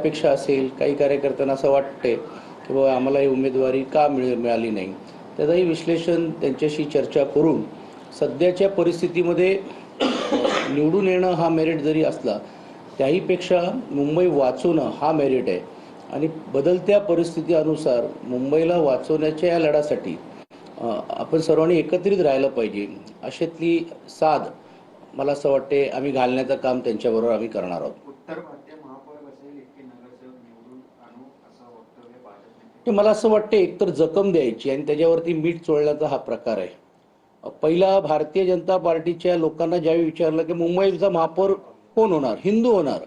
अपेक्षा असेल, काही कार्यकर्त्यांना असं वाटते की बाबा आम्हाला ही उमेदवारी का मिळाली नाही, त्याचंही विश्लेषण त्यांच्याशी चर्चा करून सध्याच्या परिस्थितीमध्ये निवडून येणं हा मेरिट जरी असला त्याहीपेक्षा मुंबई वाचवणं हा मेरिट आहे आणि बदलत्या परिस्थिती अनुसार मुंबईला वाचवण्याच्या या लढ्यासाठी आपण सर्वांनी एकत्रित राहायला पाहिजे अशातली साध मला असं वाटते आम्ही घालण्याचं काम त्यांच्याबरोबर आम्ही करणार आहोत. उत्तर भारतीय महापौर असेल इतके नगरसेवक निवडून आणू असं वक्तव्य भाजपने. मला असं वाटते एकतर जखम द्यायची आणि त्याच्यावरती मीठ चोळण्याचा हा प्रकार आहे. पहिला भारतीय जनता पार्टीच्या लोकांना ज्यावेळी विचारलं की मुंबईचा महापौर कोण होणार, हिंदू होणार,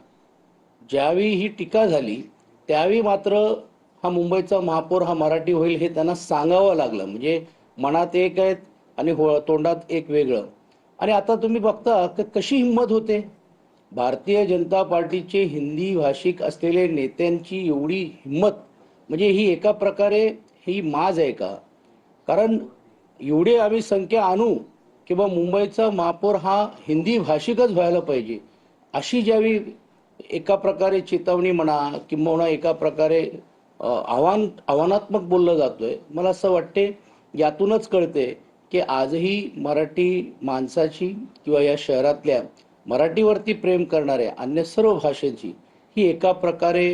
ज्यावेळी ही टीका झाली त्यावेळी मात्र हा मुंबईचा महापौर हा मराठी होईल हे त्यांना सांगावं लागलं. म्हणजे मनात एक आहेत आणि तोंडात एक वेगळं. आणि आता तुम्ही बघता की कशी हिंमत होते भारतीय जनता पार्टीचे हिंदी भाषिक असलेले नेत्यांची, एवढी हिंमत. म्हणजे ही एका प्रकारे ही माज आहे का? कारण एवढे आम्ही संख्या आणू किंवा मुंबईचा महापौर हा हिंदी भाषिकच व्हायला पाहिजे अशी ज्यावेळी एका प्रकारे चेतावणी म्हणा किंवा एका प्रकारे आव्हानात्मक बोललं जातोय, मला असं वाटते यातूनच कळते की आजही मराठी माणसाची किंवा या शहरातल्या मराठीवरती प्रेम करणाऱ्या अन्य सर्व भाषेची ही एका प्रकारे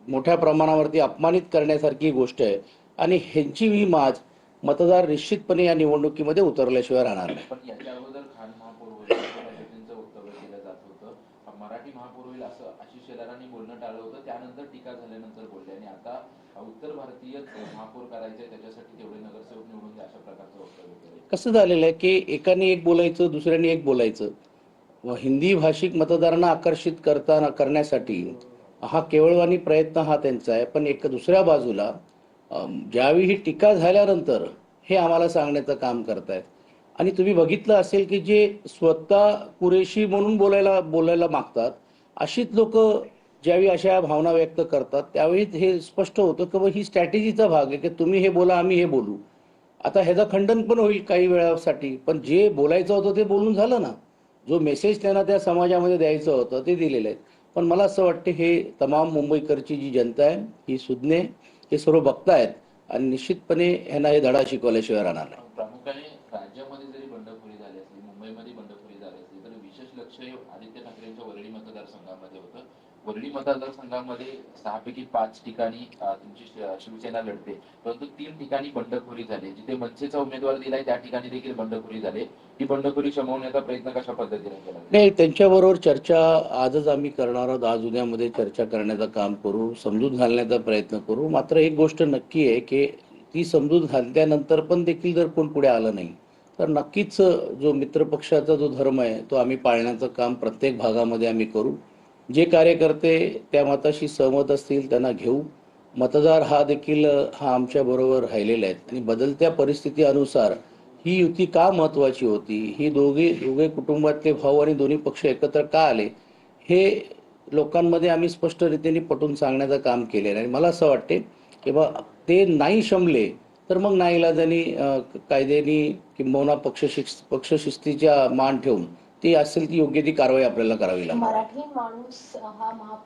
मोठ्या प्रमाणावरती अपमानित करण्यासारखी गोष्ट आहे आणि ह्यांची ही माज मतदार निश्चितपणे या निवडणुकीमध्ये उतरल्याशिवाय राहणार नाही. पण याच्या अगोदर खान महापौर होईल असं पद्धतीचं वक्तव्य केलं जात होतं, मराठी महापौर होईल असं आशिष शेलारांनी बोलणं टाळलं होतं, त्यानंतर टीका झाल्यानंतर बोलले आणि आता उत्तर भारतीय महापौर करायचे त्याच्यासाठी तेवढे नगरसेवक निवडून द्या अशा प्रकारचं वक्तव्य केलं. कसं झालेलं आहे की एकाने एक बोलायचं, दुसऱ्याने एक बोलायचं. हिंदी भाषिक मतदारांना आकर्षित करण्यासाठी हा केवळवाणी प्रयत्न हा त्यांचा आहे. पण एक दुसऱ्या बाजूला ज्यावेळी ही टीका झाल्यानंतर हे आम्हाला सांगण्याचं काम करतायत. आणि तुम्ही बघितलं असेल की जे स्वतः कुरेशी म्हणून बोलायला मागतात अशीच लोक ज्यावेळी अशा भावना व्यक्त करतात त्यावेळी हे स्पष्ट होतं की ही स्ट्रॅटेजीचा भाग आहे की तुम्ही हे बोला, आम्ही हे बोलू. आता ह्याचं खंडन पण होईल काही वेळासाठी, पण जे बोलायचं होतं ते बोलून झालं ना. जो मेसेज त्यांना त्या समाजामध्ये द्यायचं होतं ते दिलेलं आहे. पण मला असं वाटतं हे तमाम मुंबईकरची जी जनता आहे ही सुज्ञ हे सर्व बघतायत आणि निश्चितपणे ह्यांना हे धडा शिकवल्याशिवाय राहणार नाही. प्रामुख्याने राज्यामध्ये जरी बंडखोरी झाली असली, मुंबईमध्ये बंडखोरी झाली असली, तर विशेष लक्ष हे आदित्य ठाकरेंच्या वरळी मतदारसंघामध्ये होतं. वरळी मतदारसंघामध्ये 6 पैकी 5 ठिकाणी तुमची शिवसेना लढते, परंतु 3 ठिकाणी बंडखोरी झाली. जिथे मनसेचा उमेदवार दिलाय त्या ठिकाणी देखील बंडखोरी झाली. ही बंडखोरी शमवण्याचा प्रयत्न कशा पद्धतीने केला? नाही, त्यांच्याबरोबर चर्चा आजच आम्ही करणार आहोत. आज उद्यामध्ये चर्चा करण्याचं काम करू, समजूत घालण्याचा प्रयत्न करू. मात्र एक गोष्ट नक्की आहे की ती समजूत घातल्यानंतर पण देखील जर कोण पुढे आलं नाही तर नक्कीच जो मित्रपक्षाचा जो धर्म आहे तो आम्ही पाळण्याचं काम प्रत्येक भागामध्ये आम्ही करू. जे कार्यकर्ते त्या मताशी सहमत असतील त्यांना घेऊ. मतदार हा देखील हा आमच्या बरोबर राहिलेला आहे आणि बदलत्या परिस्थिती अनुसार ही युती का महत्वाची होती, ही दोघे कुटुंबातले भाऊ आणि दोन्ही पक्ष एकत्र का आले, हे लोकांमध्ये आम्ही स्पष्ट रीतीने पटवून सांगण्याचं काम केलेलं आहे. मला असं वाटते की बा ते नाही शमले तर मग नाईलाजाने कायद्याने किंबहुना पक्षशिस्तीच्या मान ठेवून ती असेल ती योग्य ती कारवाई आपल्याला करावी लागेल. मराठी माणूस हा